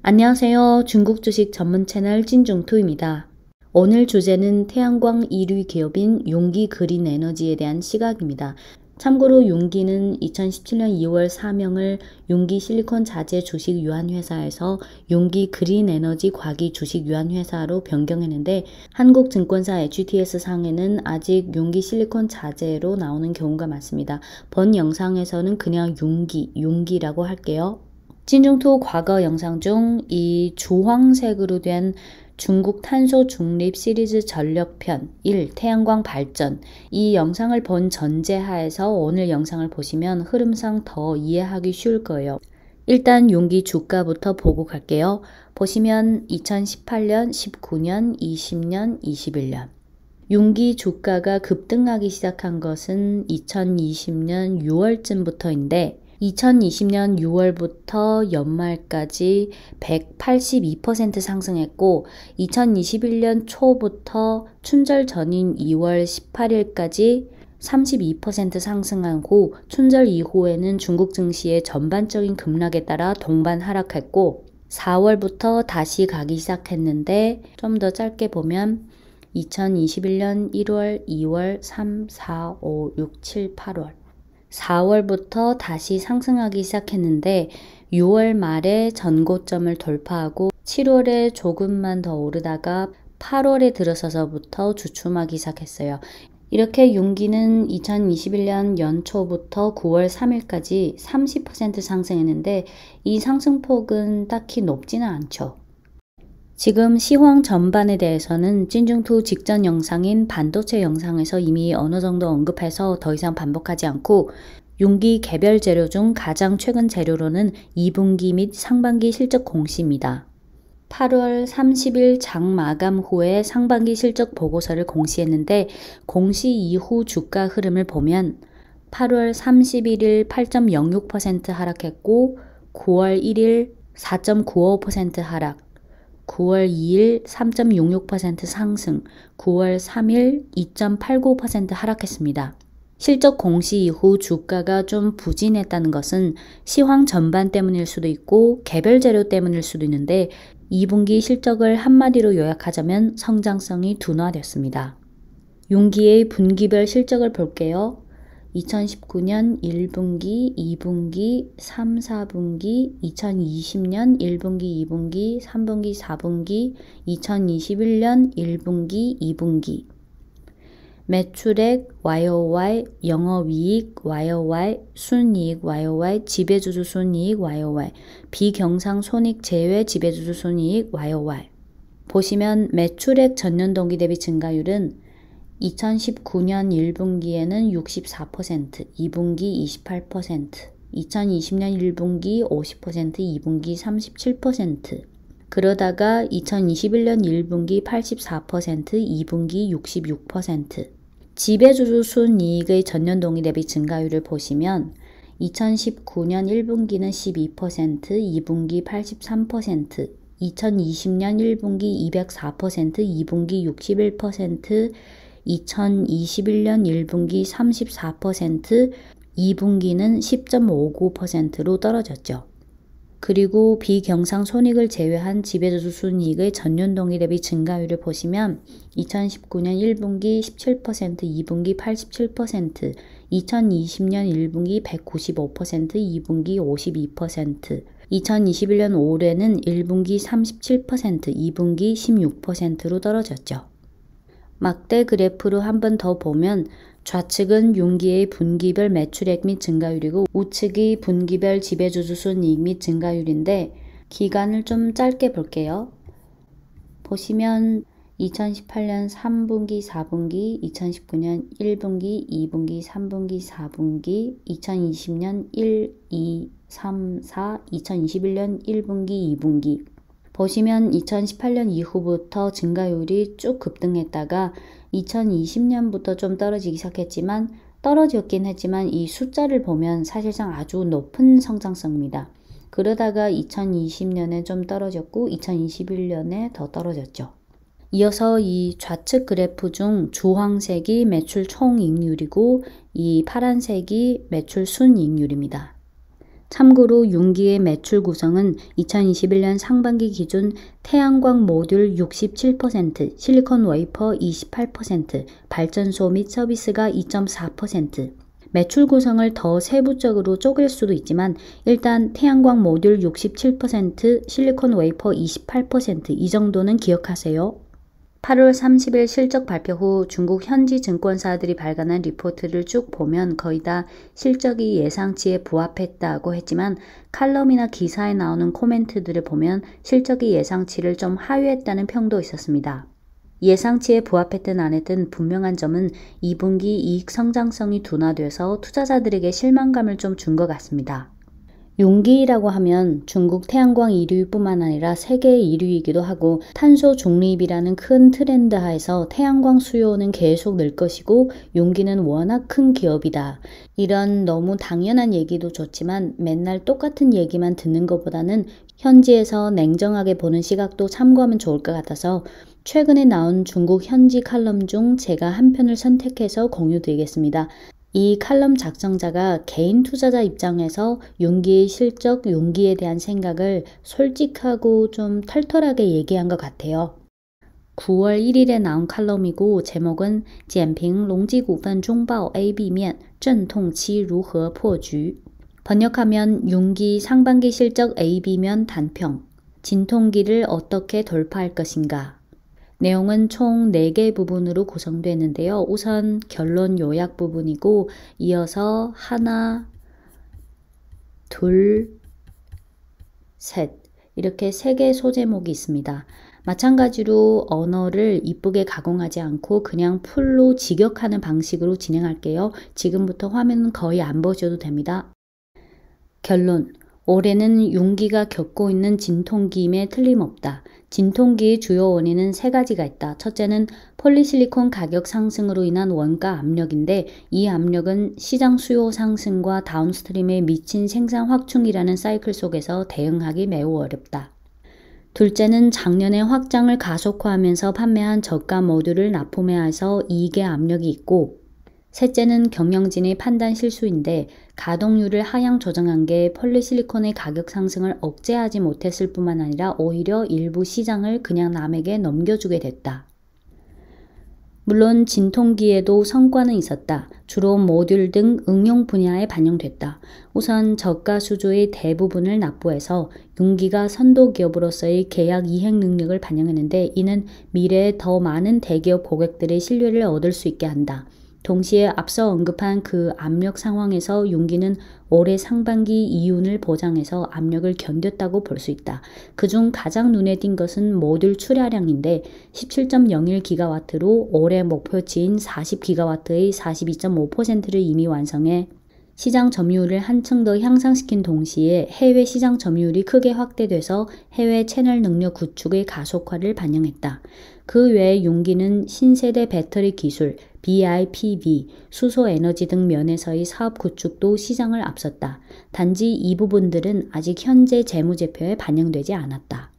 안녕하세요. 중국 주식 전문 채널 찐중투입니다. 오늘 주제는 태양광 1위 기업인 용기 그린 에너지에 대한 시각입니다. 참고로 용기는 2017년 2월 사명을 용기 실리콘 자재 주식 유한회사에서 용기 그린 에너지 과기 주식 유한회사로 변경했는데 한국증권사 HTS 상에는 아직 용기 실리콘 자재로 나오는 경우가 많습니다. 본 영상에서는 그냥 용기라고 할게요. 찐중투 과거 영상 중 이 주황색으로 된 중국 탄소 중립 시리즈 전력편 1 태양광 발전 이 영상을 본 전제하에서 오늘 영상을 보시면 흐름상 더 이해하기 쉬울 거예요. 일단 용기 주가부터 보고 갈게요. 보시면 2018년, 19년, 20년, 21년 용기 주가가 급등하기 시작한 것은 2020년 6월쯤부터인데 2020년 6월부터 연말까지 182% 상승했고 2021년 초부터 춘절 전인 2월 18일까지 32% 상승하고 춘절 이후에는 중국 증시의 전반적인 급락에 따라 동반 하락했고 4월부터 다시 가기 시작했는데 좀 더 짧게 보면 2021년 1월, 2월, 3, 4, 5, 6, 7, 8월 4월부터 다시 상승하기 시작했는데 6월 말에 전고점을 돌파하고 7월에 조금만 더 오르다가 8월에 들어서서부터 주춤하기 시작했어요. 이렇게 용기는 2021년 연초부터 9월 3일까지 30% 상승했는데 이 상승폭은 딱히 높지는 않죠. 지금 시황 전반에 대해서는 찐중투 직전 영상인 반도체 영상에서 이미 어느 정도 언급해서 더 이상 반복하지 않고 용기 개별 재료 중 가장 최근 재료로는 2분기 및 상반기 실적 공시입니다. 8월 30일 장 마감 후에 상반기 실적 보고서를 공시했는데 공시 이후 주가 흐름을 보면 8월 31일 8.06% 하락했고 9월 1일 4.95% 하락 9월 2일 3.66% 상승, 9월 3일 2.89% 하락했습니다. 실적 공시 이후 주가가 좀 부진했다는 것은 시황 전반 때문일 수도 있고 개별 재료 때문일 수도 있는데 2분기 실적을 한마디로 요약하자면 성장성이 둔화됐습니다. 용기의 분기별 실적을 볼게요. 2019년 1분기, 2분기, 3, 4분기, 2020년 1분기, 2분기, 3분기, 4분기, 2021년 1분기, 2분기 매출액 YOY, 영업이익 YOY, 순이익 YOY, 지배주주 순이익 YOY, 비경상 손익 제외 지배주주 순이익 YOY 보시면 매출액 전년 동기 대비 증가율은 2019년 1분기에는 64%, 2분기 28%, 2020년 1분기 50%, 2분기 37%, 그러다가 2021년 1분기 84%, 2분기 66%. 지배주주 순이익의 전년 동기 대비 증가율을 보시면 2019년 1분기는 12%, 2분기 83%, 2020년 1분기 204%, 2분기 61%, 2021년 1분기 34%, 2분기는 10.59%로 떨어졌죠. 그리고 비경상 손익을 제외한 지배주주 순이익의 전년 동기 대비 증가율을 보시면 2019년 1분기 17%, 2분기 87%, 2020년 1분기 195%, 2분기 52%, 2021년 올해는 1분기 37%, 2분기 16%로 떨어졌죠. 막대 그래프로 한 번 더 보면 좌측은 용기의 분기별 매출액 및 증가율이고 우측이 분기별 지배주주 순이익 및 증가율인데 기간을 좀 짧게 볼게요. 보시면 2018년 3분기, 4분기, 2019년 1분기, 2분기, 3분기, 4분기, 2020년 1, 2, 3, 4, 2021년 1분기, 2분기 보시면 2018년 이후부터 증가율이 쭉 급등했다가 2020년부터 좀 떨어지기 시작했지만 떨어졌긴 했지만 이 숫자를 보면 사실상 아주 높은 성장성입니다. 그러다가 2020년에 좀 떨어졌고 2021년에 더 떨어졌죠. 이어서 이 좌측 그래프 중 주황색이 매출 총이익률이고 이 파란색이 매출 순이익률입니다. 참고로 융기의 매출 구성은 2021년 상반기 기준 태양광 모듈 67%, 실리콘 웨이퍼 28%, 발전소 및 서비스가 2.4%, 매출 구성을 더 세부적으로 쪼갤 수도 있지만 일단 태양광 모듈 67%, 실리콘 웨이퍼 28% 이 정도는 기억하세요. 8월 30일 실적 발표 후 중국 현지 증권사들이 발간한 리포트를 쭉 보면 거의 다 실적이 예상치에 부합했다고 했지만 칼럼이나 기사에 나오는 코멘트들을 보면 실적이 예상치를 좀 하회했다는 평도 있었습니다. 예상치에 부합했든 안 했든 분명한 점은 2분기 이익 성장성이 둔화돼서 투자자들에게 실망감을 좀 준 것 같습니다. 융기라고 하면 중국 태양광 1위뿐만 아니라 세계 1위이기도 하고 탄소 중립이라는 큰 트렌드 하에서 태양광 수요는 계속 늘 것이고 융기는 워낙 큰 기업이다. 이런 너무 당연한 얘기도 좋지만 맨날 똑같은 얘기만 듣는 것보다는 현지에서 냉정하게 보는 시각도 참고하면 좋을 것 같아서 최근에 나온 중국 현지 칼럼 중 제가 한 편을 선택해서 공유드리겠습니다. 이 칼럼 작성자가 개인 투자자 입장에서 융기의 실적, 융기에 대한 생각을 솔직하고 좀 털털하게 얘기한 것 같아요. 9월 1일에 나온 칼럼이고 제목은 简评隆基股份中报 A、B 面阵痛期如何破局 번역하면 융기 상반기 실적 A-B면 단평, 진통기를 어떻게 돌파할 것인가. 내용은 총 4개 부분으로 구성되는데요. 우선 결론 요약 부분이고 이어서 하나, 둘, 셋 이렇게 3개 소제목이 있습니다. 마찬가지로 언어를 이쁘게 가공하지 않고 그냥 풀로 직역하는 방식으로 진행할게요. 지금부터 화면은 거의 안 보셔도 됩니다. 결론. 올해는 융기가 겪고 있는 진통기임에 틀림없다. 진통기의 주요 원인은 3가지가 있다. 첫째는 폴리실리콘 가격 상승으로 인한 원가 압력인데 이 압력은 시장 수요 상승과 다운스트림에 미친 생산 확충이라는 사이클 속에서 대응하기 매우 어렵다. 둘째는 작년에 확장을 가속화하면서 판매한 저가 모듈을 납품해서 이익의 압력이 있고 셋째는 경영진의 판단 실수인데 가동률을 하향 조정한 게 폴리실리콘의 가격 상승을 억제하지 못했을 뿐만 아니라 오히려 일부 시장을 그냥 남에게 넘겨주게 됐다. 물론 진통기에도 성과는 있었다. 주로 모듈 등 응용 분야에 반영됐다. 우선 저가 수주의 대부분을 납부해서 융기가 선도 기업으로서의 계약 이행 능력을 반영했는데 이는 미래에 더 많은 대기업 고객들의 신뢰를 얻을 수 있게 한다. 동시에 앞서 언급한 그 압력 상황에서 융기는 올해 상반기 이윤을 보장해서 압력을 견뎠다고 볼 수 있다. 그중 가장 눈에 띈 것은 모듈 출하량인데 17.01기가와트로 올해 목표치인 40기가와트의 42.5%를 이미 완성해 시장 점유율을 한층 더 향상시킨 동시에 해외 시장 점유율이 크게 확대돼서 해외 채널 능력 구축의 가속화를 반영했다. 그 외에 융기는 신세대 배터리 기술, BIPV, 수소 에너지 등 면에서의 사업 구축도 시장을 앞섰다. 단지 이 부분들은 아직 현재 재무제표에 반영되지 않았다.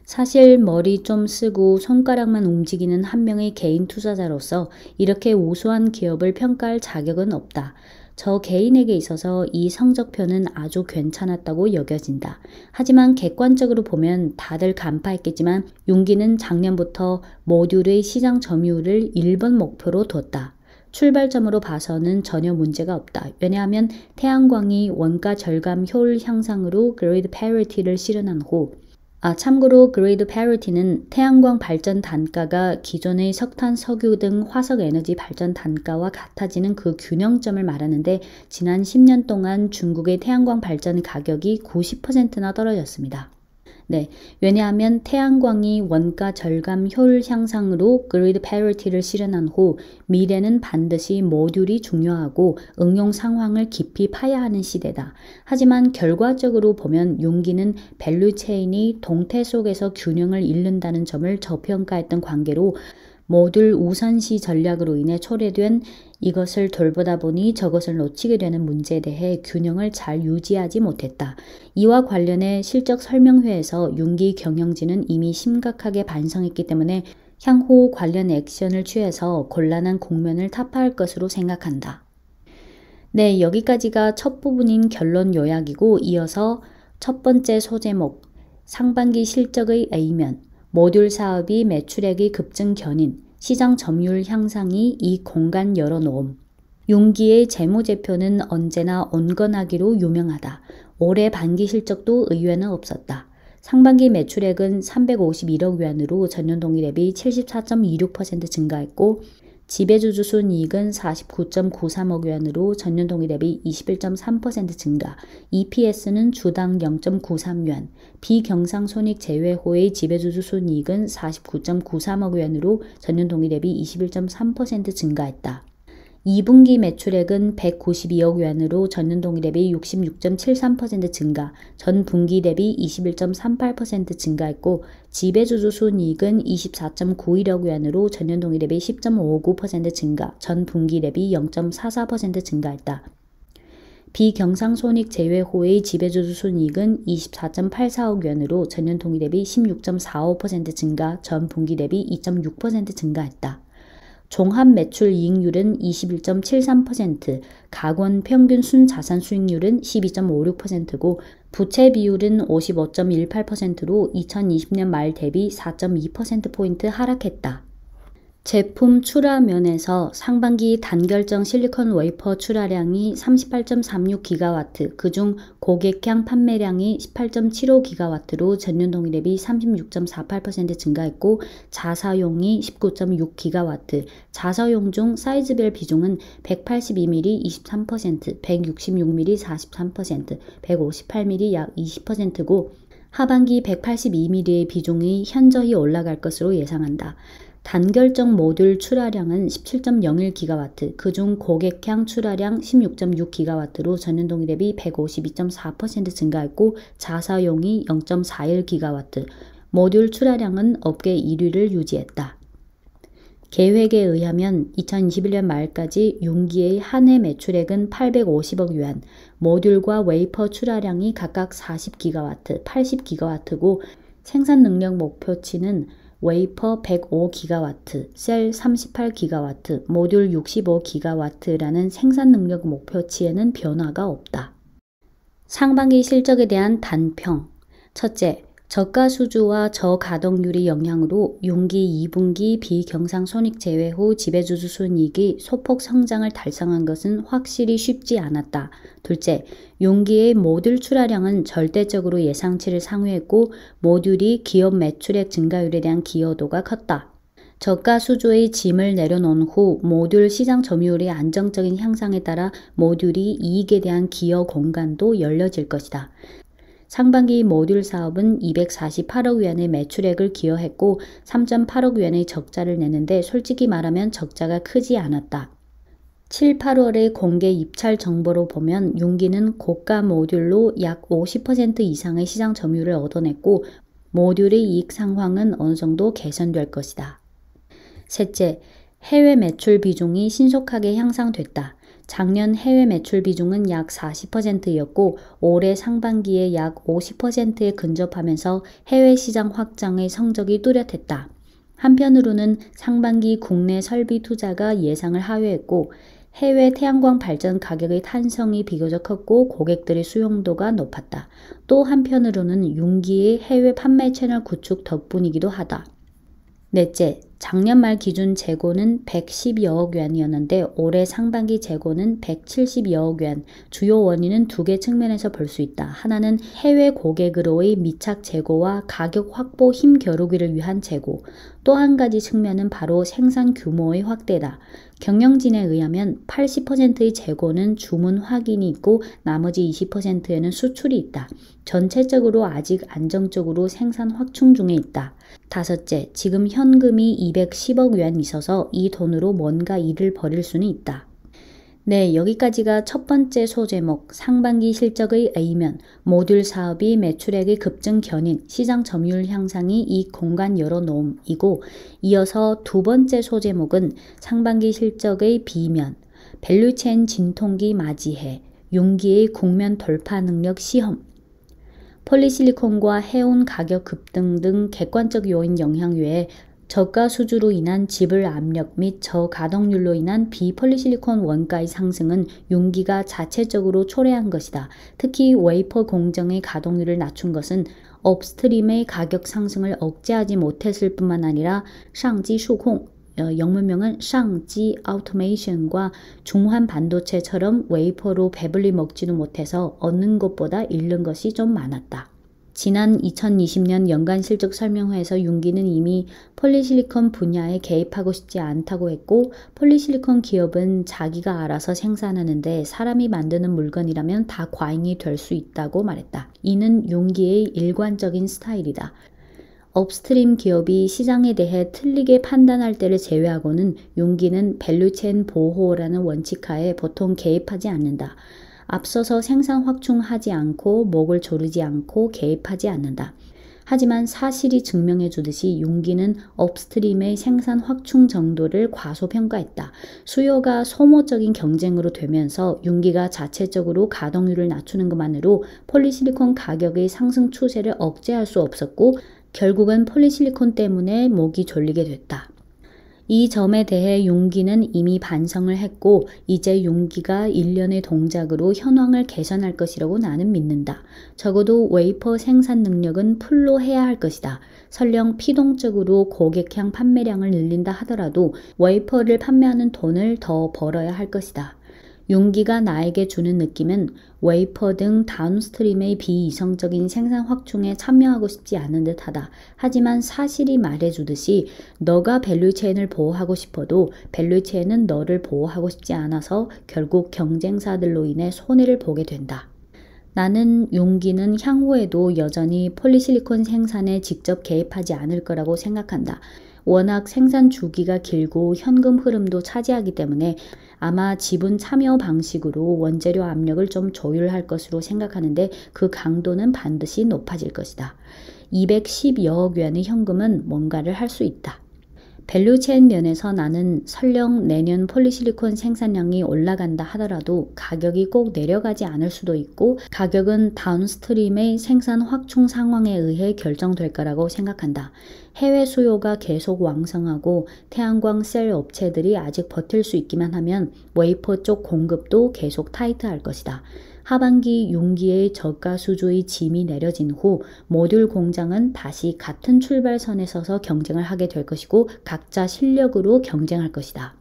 사실 머리 좀 쓰고 손가락만 움직이는 한 명의 개인 투자자로서 이렇게 우수한 기업을 평가할 자격은 없다. 저 개인에게 있어서 이 성적표는 아주 괜찮았다고 여겨진다. 하지만 객관적으로 보면 다들 간파했겠지만 융기는 작년부터 모듈의 시장 점유율을 1번 목표로 뒀다. 출발점으로 봐서는 전혀 문제가 없다. 왜냐하면 태양광이 원가 절감 효율 향상으로 그레이드 패리티를 실현한 후 참고로 그레이드 패리티는 태양광 발전 단가가 기존의 석탄, 석유 등 화석 에너지 발전 단가와 같아지는 그 균형점을 말하는데 지난 10년 동안 중국의 태양광 발전 가격이 90%나 떨어졌습니다. 네, 왜냐하면 태양광이 원가 절감 효율 향상으로 그리드 패리티를 실현한 후 미래는 반드시 모듈이 중요하고 응용 상황을 깊이 파야 하는 시대다. 하지만 결과적으로 보면 융기는 밸류체인이 동태 속에서 균형을 잃는다는 점을 저평가했던 관계로 모듈 우선시 전략으로 인해 초래된 이것을 돌보다 보니 저것을 놓치게 되는 문제에 대해 균형을 잘 유지하지 못했다. 이와 관련해 실적 설명회에서 융기 경영진은 이미 심각하게 반성했기 때문에 향후 관련 액션을 취해서 곤란한 국면을 타파할 것으로 생각한다. 네, 여기까지가 첫 부분인 결론 요약이고 이어서 첫 번째 소제목, 상반기 실적의 A면, 모듈 사업이 매출액이 급증 견인, 시장 점유율 향상이 이 공간 열어놓음. 용기의 재무제표는 언제나 온건하기로 유명하다. 올해 반기 실적도 의외는 없었다. 상반기 매출액은 351억 위안으로 전년 동기 대비 74.26% 증가했고 지배주주 순이익은 49.93억 위안으로 전년 동기 대비 21.3% 증가, EPS는 주당 0.93위안, 비경상손익 제외호의 지배주주 순이익은 49.93억 위안으로 전년 동기 대비 21.3% 증가했다. 2분기 매출액은 192억 위안으로 전년 동기 대비 66.73% 증가, 전 분기 대비 21.38% 증가했고 지배주주 순이익은 24.91억 위안으로 전년 동기 대비 10.59% 증가, 전 분기 대비 0.44% 증가했다. 비경상손익 제외호의 지배주주 순이익은 24.84억 위안으로 전년 동기 대비 16.45% 증가, 전 분기 대비 2.6% 증가했다. 종합 매출 이익률은 21.73%, 가권 평균 순자산 수익률은 12.56%고 부채 비율은 55.18%로 2020년 말 대비 4.2%포인트 하락했다. 제품 출하 면에서 상반기 단결정 실리콘 웨이퍼 출하량이 38.36GW, 그중 고객향 판매량이 18.75GW로 전년 동기 대비 36.48% 증가했고 자사용이 19.6GW, 자사용 중 사이즈별 비중은 182mm 23%, 166mm 43%, 158mm 약 20%고 하반기 182mm의 비중이 현저히 올라갈 것으로 예상한다. 단결정 모듈 출하량은 17.01GW, 그중 고객향 출하량 16.6GW로 전년 동기 대비 152.4% 증가했고 자사용이 0.41GW, 모듈 출하량은 업계 1위를 유지했다. 계획에 의하면 2021년 말까지 용기의 한 해 매출액은 850억 위안, 모듈과 웨이퍼 출하량이 각각 40GW, 80GW고 생산 능력 목표치는 웨이퍼 105GW, 셀 38GW, 모듈 65GW라는 생산 능력 목표치에는 변화가 없다. 상반기 실적에 대한 단평. 첫째, 저가 수주와 저가동률의 영향으로 용기 2분기 비경상손익 제외 후 지배주주 순이익이 소폭 성장을 달성한 것은 확실히 쉽지 않았다. 둘째, 용기의 모듈 출하량은 절대적으로 예상치를 상회했고 모듈이 기업 매출액 증가율에 대한 기여도가 컸다. 저가 수주의 짐을 내려놓은 후 모듈 시장 점유율의 안정적인 향상에 따라 모듈이 이익에 대한 기여 공간도 열려질 것이다. 상반기 모듈 사업은 248억 위안의 매출액을 기여했고 3.8억 위안의 적자를 내는데 솔직히 말하면 적자가 크지 않았다. 7, 8월의 공개 입찰 정보로 보면 용기는 고가 모듈로 약 50% 이상의 시장 점유율을 얻어냈고 모듈의 이익 상황은 어느 정도 개선될 것이다. 셋째, 해외 매출 비중이 신속하게 향상됐다. 작년 해외 매출 비중은 약 40%였고 올해 상반기에 약 50%에 근접하면서 해외 시장 확장의 성적이 뚜렷했다. 한편으로는 상반기 국내 설비 투자가 예상을 하회했고 해외 태양광 발전 가격의 탄성이 비교적 컸고 고객들의 수용도가 높았다. 또 한편으로는 용기의 해외 판매 채널 구축 덕분이기도 하다. 넷째, 작년 말 기준 재고는 110여억 위안이었는데 올해 상반기 재고는 170여억 위안. 주요 원인은 두 개 측면에서 볼 수 있다. 하나는 해외 고객으로의 미착 재고와 가격 확보 힘겨루기를 위한 재고. 또 한 가지 측면은 바로 생산 규모의 확대다. 경영진에 의하면 80%의 재고는 주문 확인이 있고 나머지 20%에는 수출이 있다. 전체적으로 아직 안정적으로 생산 확충 중에 있다. 다섯째, 지금 현금이 210억 위안 있어서 이 돈으로 뭔가 일을 벌일 수는 있다. 네, 여기까지가 첫 번째 소제목, 상반기 실적의 A면, 모듈 사업이 매출액의 급증 견인, 시장 점유율 향상이 이익 공간 열어놓음이고 이어서 두 번째 소제목은 상반기 실적의 B면, 밸류체인 진통기 맞이해, 용기의 국면 돌파 능력 시험, 폴리실리콘과 해운 가격 급등 등 객관적 요인 영향 외에 저가 수주로 인한 지불 압력 및 저가동률로 인한 비폴리실리콘 원가의 상승은 용기가 자체적으로 초래한 것이다. 특히 웨이퍼 공정의 가동률을 낮춘 것은 업스트림의 가격 상승을 억제하지 못했을 뿐만 아니라 상지 수콩, 영문명은 상지 아우토메이션과 중환 반도체처럼 웨이퍼로 배불리 먹지도 못해서 얻는 것보다 잃는 것이 좀 많았다. 지난 2020년 연간 실적 설명회에서 윤기는 이미 폴리실리콘 분야에 개입하고 싶지 않다고 했고, 폴리실리콘 기업은 자기가 알아서 생산하는데 사람이 만드는 물건이라면 다 과잉이 될 수 있다고 말했다. 이는 윤기의 일관적인 스타일이다. 업스트림 기업이 시장에 대해 틀리게 판단할 때를 제외하고는 윤기는 밸류체인 보호라는 원칙하에 보통 개입하지 않는다. 앞서서 생산 확충하지 않고 목을 조르지 않고 개입하지 않는다. 하지만 사실이 증명해 주듯이 윤기는 업스트림의 생산 확충 정도를 과소평가했다. 수요가 소모적인 경쟁으로 되면서 윤기가 자체적으로 가동률을 낮추는 것만으로 폴리실리콘 가격의 상승 추세를 억제할 수 없었고, 결국은 폴리실리콘 때문에 목이 졸리게 됐다. 이 점에 대해 윤기는 이미 반성을 했고, 이제 윤기가 일련의 동작으로 현황을 개선할 것이라고 나는 믿는다. 적어도 웨이퍼 생산 능력은 풀로 해야 할 것이다. 설령 피동적으로 고객향 판매량을 늘린다 하더라도 웨이퍼를 판매하는 돈을 더 벌어야 할 것이다. 윤기가 나에게 주는 느낌은 웨이퍼 등 다운스트림의 비이성적인 생산 확충에 참여하고 싶지 않은 듯하다. 하지만 사실이 말해주듯이 너가 밸류체인을 보호하고 싶어도 밸류체인은 너를 보호하고 싶지 않아서 결국 경쟁사들로 인해 손해를 보게 된다. 나는 윤기는 향후에도 여전히 폴리실리콘 생산에 직접 개입하지 않을 거라고 생각한다. 워낙 생산 주기가 길고 현금 흐름도 차지하기 때문에 아마 지분 참여 방식으로 원재료 압력을 좀 조율할 것으로 생각하는데, 그 강도는 반드시 높아질 것이다. 210여억元의 현금은 뭔가를 할 수 있다. 밸류체인 면에서 나는 설령 내년 폴리실리콘 생산량이 올라간다 하더라도 가격이 꼭 내려가지 않을 수도 있고, 가격은 다운스트림의 생산 확충 상황에 의해 결정될 거라고 생각한다. 해외 수요가 계속 왕성하고 태양광 셀 업체들이 아직 버틸 수 있기만 하면 웨이퍼 쪽 공급도 계속 타이트할 것이다. 하반기 윤기의 저가 수주의 짐이 내려진 후 모듈 공장은 다시 같은 출발선에 서서 경쟁을 하게 될 것이고, 각자 실력으로 경쟁할 것이다.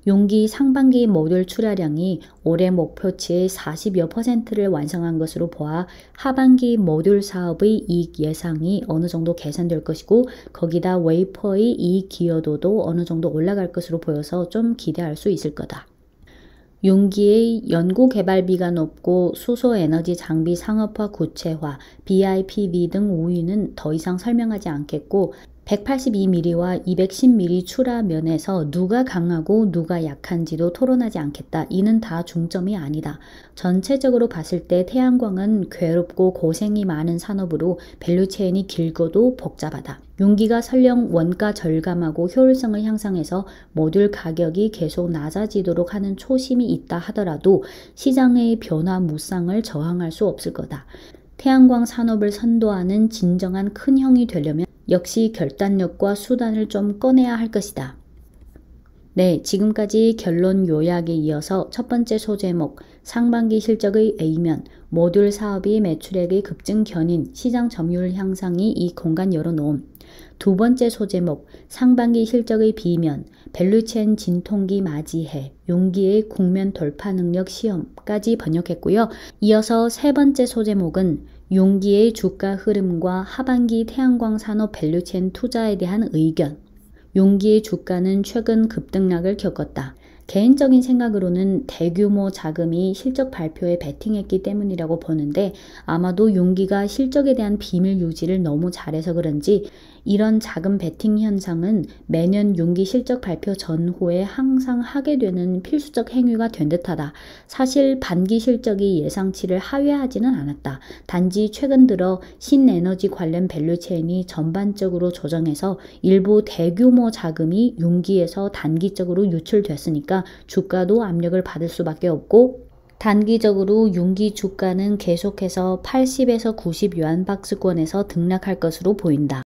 윤기 상반기 모듈 출하량이 올해 목표치의 40여%를 완성한 것으로 보아 하반기 모듈 사업의 이익 예상이 어느 정도 개선될 것이고, 거기다 웨이퍼의 이익 기여도도 어느 정도 올라갈 것으로 보여서 좀 기대할 수 있을 거다. 윤기의 연구개발비가 높고 수소에너지 장비 상업화 구체화, BIPV 등 우위는 더 이상 설명하지 않겠고, 182mm와 210mm 출하 면에서 누가 강하고 누가 약한지도 토론하지 않겠다. 이는 다 중점이 아니다. 전체적으로 봤을 때 태양광은 괴롭고 고생이 많은 산업으로 밸류체인이 길고도 복잡하다. 윤기가 설령 원가 절감하고 효율성을 향상해서 모듈 가격이 계속 낮아지도록 하는 초심이 있다 하더라도 시장의 변화 무쌍을 저항할 수 없을 거다. 태양광 산업을 선도하는 진정한 큰 형이 되려면 역시 결단력과 수단을 좀 꺼내야 할 것이다. 네, 지금까지 결론 요약에 이어서 첫 번째 소제목, 상반기 실적의 A면, 모듈 사업이 매출액의 급증 견인, 시장 점유율 향상이 이 공간 열어놓음. 두 번째 소제목, 상반기 실적의 B면, 밸류체인 진통기 맞이해, 윤기의 국면 돌파 능력 시험까지 번역했고요. 이어서 세 번째 소제목은 윤기의 주가 흐름과 하반기 태양광 산업 밸류체인 투자에 대한 의견. 윤기의 주가는 최근 급등락을 겪었다. 개인적인 생각으로는 대규모 자금이 실적 발표에 베팅했기 때문이라고 보는데, 아마도 윤기가 실적에 대한 비밀 유지를 너무 잘해서 그런지 이런 자금 베팅 현상은 매년 윤기 실적 발표 전후에 항상 하게 되는 필수적 행위가 된 듯하다. 사실 반기 실적이 예상치를 하회하지는 않았다. 단지 최근 들어 신에너지 관련 밸류체인이 전반적으로 조정해서 일부 대규모 자금이 윤기에서 단기적으로 유출됐으니까 주가도 압력을 받을 수밖에 없고, 단기적으로 윤기 주가는 계속해서 80에서 90 유안 박스권에서 등락할 것으로 보인다.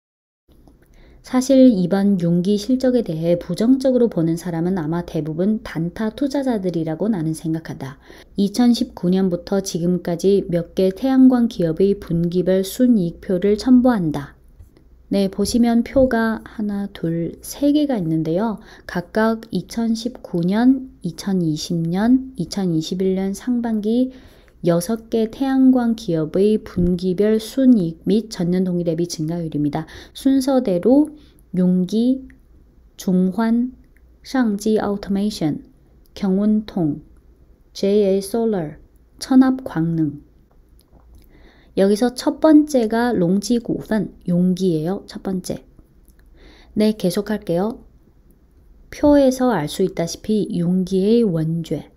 사실 이번 융기 실적에 대해 부정적으로 보는 사람은 아마 대부분 단타 투자자들이라고 나는 생각한다. 2019년부터 지금까지 몇 개 태양광 기업의 분기별 순이익표를 첨부한다. 네, 보시면 표가 하나, 둘, 세 개가 있는데요. 각각 2019년, 2020년, 2021년 상반기 6개 태양광 기업의 분기별 순이익 및 전년 동기 대비 증가율입니다. 순서대로 용기, 중환, 상지 오토메이션, 경운통, JA 솔러, 천합 광능. 여기서 첫 번째가 롱지股份, 용기예요. 첫 번째. 네, 계속할게요. 표에서 알 수 있다시피 용기의 원죄.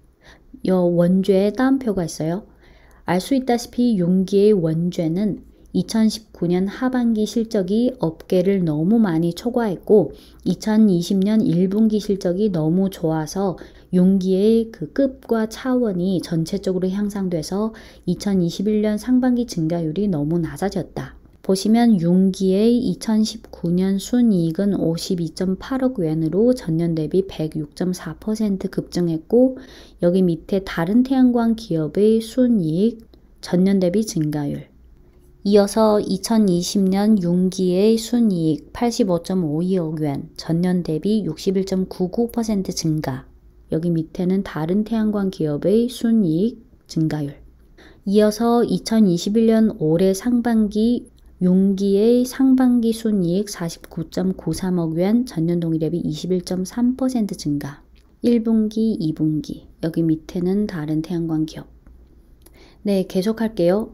원죄에 따옴표가 있어요. 알 수 있다시피 용기의 원죄는 2019년 하반기 실적이 업계를 너무 많이 초과했고 2020년 1분기 실적이 너무 좋아서 용기의 그 급과 차원이 전체적으로 향상돼서 2021년 상반기 증가율이 너무 낮아졌다. 보시면 용기의 2019년 순이익은 52.8억元으로 전년 대비 106.4% 급증했고 여기 밑에 다른 태양광 기업의 순이익 전년 대비 증가율. 이어서 2020년 용기의 순이익 85.52억 원, 전년 대비 61.99% 증가. 여기 밑에는 다른 태양광 기업의 순이익 증가율. 이어서 2021년 올해 상반기 용기의 상반기 순이익 49.93억 원, 전년 동기 대비 21.3% 증가. 1분기, 2분기. 여기 밑에는 다른 태양광 기업. 네, 계속할게요.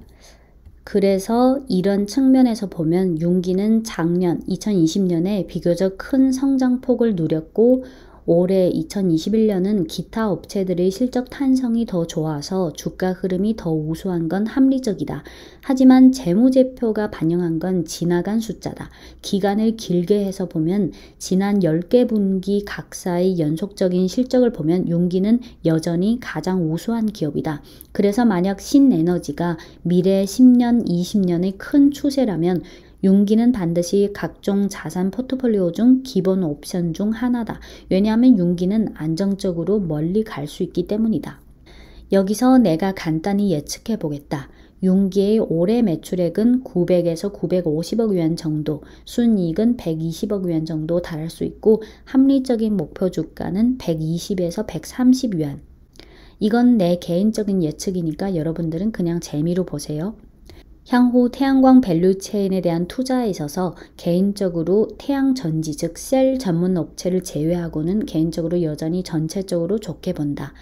그래서 이런 측면에서 보면 용기는 작년 2020년에 비교적 큰 성장폭을 누렸고 올해 2021년은 기타 업체들의 실적 탄성이 더 좋아서 주가 흐름이 더 우수한 건 합리적이다. 하지만 재무제표가 반영한 건 지나간 숫자다. 기간을 길게 해서 보면 지난 10개 분기 각사의 연속적인 실적을 보면 용기는 여전히 가장 우수한 기업이다. 그래서 만약 신에너지가 미래 10년, 20년의 큰 추세라면 용기는 반드시 각종 자산 포트폴리오 중 기본 옵션 중 하나다. 왜냐하면 용기는 안정적으로 멀리 갈 수 있기 때문이다. 여기서 내가 간단히 예측해 보겠다. 용기의 올해 매출액은 900에서 950억 원 정도, 순이익은 120억 원 정도 달할 수 있고 합리적인 목표 주가는 120에서 130원. 이건 내 개인적인 예측이니까 여러분들은 그냥 재미로 보세요. 향후 태양광 밸류체인에 대한 투자에 있어서 개인적으로 태양전지 즉 셀 전문 업체를 제외하고는 개인적으로 여전히 전체적으로 좋게 본다.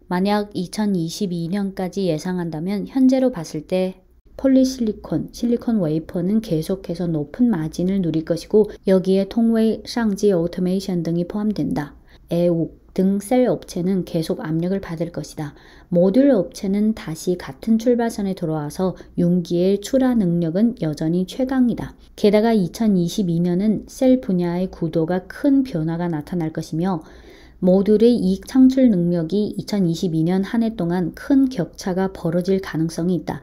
만약 2022년까지 예상한다면 현재로 봤을 때 폴리실리콘, 실리콘 웨이퍼는 계속해서 높은 마진을 누릴 것이고 여기에 통웨이, 상지 오토메이션 등이 포함된다. 애욱 등 셀 업체는 계속 압력을 받을 것이다. 모듈 업체는 다시 같은 출발선에 돌아와서 용기의 출하 능력은 여전히 최강이다. 게다가 2022년은 셀 분야의 구도가 큰 변화가 나타날 것이며 모듈의 이익 창출 능력이 2022년 한 해 동안 큰 격차가 벌어질 가능성이 있다.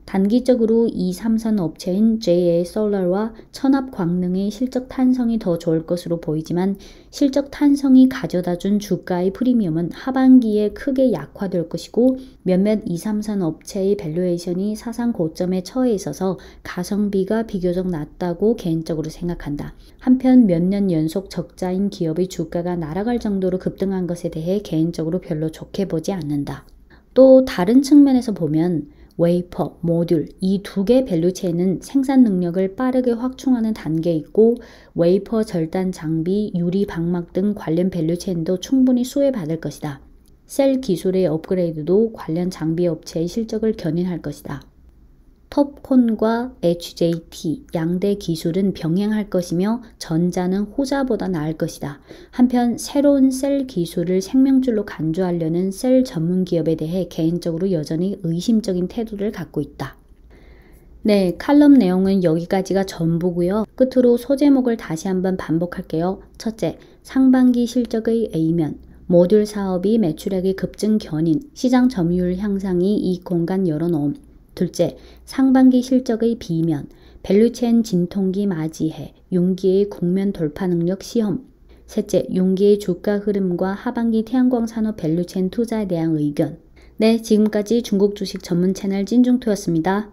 단기적으로 2, 3선 업체인 JA 솔러와 천합 광능의 실적 탄성이 더 좋을 것으로 보이지만 실적 탄성이 가져다준 주가의 프리미엄은 하반기에 크게 약화될 것이고 몇몇 2, 3선 업체의 밸류에이션이 사상 고점에 처해 있어서 가성비가 비교적 낮다고 개인적으로 생각한다. 한편 몇 년 연속 적자인 기업의 주가가 날아갈 정도로 급등한 것에 대해 개인적으로 별로 좋게 보지 않는다. 또 다른 측면에서 보면 웨이퍼, 모듈 이 두 개 밸류체인은 생산 능력을 빠르게 확충하는 단계에 있고 웨이퍼 절단 장비, 유리 방막 등 관련 밸류체인도 충분히 수혜받을 것이다. 셀 기술의 업그레이드도 관련 장비 업체의 실적을 견인할 것이다. 톱콘과 HJT 양대 기술은 병행할 것이며 전자는 호자보다 나을 것이다. 한편 새로운 셀 기술을 생명줄로 간주하려는 셀 전문 기업에 대해 개인적으로 여전히 의심적인 태도를 갖고 있다. 네, 칼럼 내용은 여기까지가 전부고요. 끝으로 소제목을 다시 한번 반복할게요. 첫째, 상반기 실적의 A면 모듈 사업이 매출액의 급증 견인, 시장 점유율 향상이 이 공간 열어놓음. 둘째, 상반기 실적의 B면 밸류체인 진통기 맞이해 용기의 국면 돌파 능력 시험. 셋째, 용기의 주가 흐름과 하반기 태양광 산업 밸류체인 투자에 대한 의견. 네, 지금까지 중국 주식 전문 채널 찐중토였습니다.